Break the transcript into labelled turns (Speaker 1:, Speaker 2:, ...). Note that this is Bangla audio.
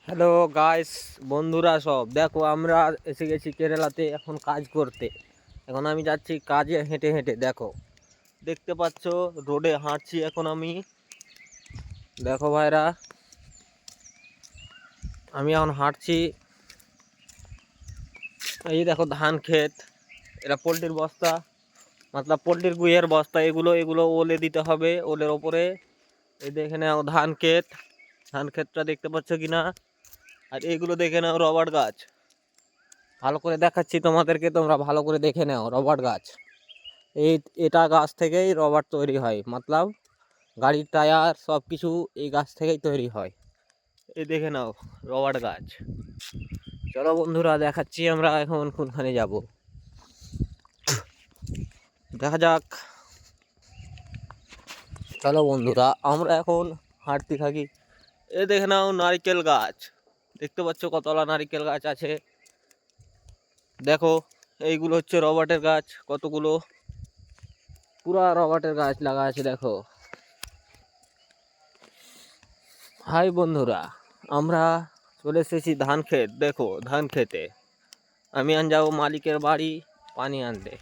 Speaker 1: হ্যালো গাইস, বন্ধুরা সব দেখো, আমরা এসে গেছি কেরালাতে এখন কাজ করতে। এখন আমি যাচ্ছি কাজে হেঁটে হেঁটে। দেখো, দেখতে পাচ্ছ রোডে হাঁটছি এখন আমি। দেখো ভাইরা, আমি এখন হাঁটছি। এই দেখো ধান ক্ষেত, এটা পোলট্রির বস্তা, মতলব পোলট্রির গুইয়ের বস্তা। এগুলো এগুলো ওলে দিতে হবে, ওলের ওপরে। এই দেখে নাও ধান ক্ষেত, ধান ক্ষেতটা দেখতে পাচ্ছ কিনা। আর এগুলো দেখে নাও রবার গাছ, ভালো করে দেখাচ্ছি তোমাদেরকে, তোমরা ভালো করে দেখে নাও। রবার গাছ, এই এটা গাছ থেকেই রবার তৈরি হয়, মতলব গাড়ির টায়ার সব কিছু এই গাছ থেকেই তৈরি হয়। এই দেখে নাও রবার গাছ। চলো বন্ধুরা, দেখাচ্ছি আমরা এখন কোনখানে যাব, দেখা যাক। চলো বন্ধুরা, আমরা এখন হাঁটতে থাকি। এ দেখে নাও নারকেল গাছ, দেখতে পাচ্ছ কতলা নারকেল গাছ আছে। দেখো, এইগুলো হচ্ছে রবারের গাছ, কতগুলো পুরা রবারের গাছ লাগা আছে। দেখো হাই বন্ধুরা, আমরা চলে এসেছি ধান ক্ষেত। দেখো ধান খেতে আমি যাবো মালিকের বাড়ি পানি আনতে।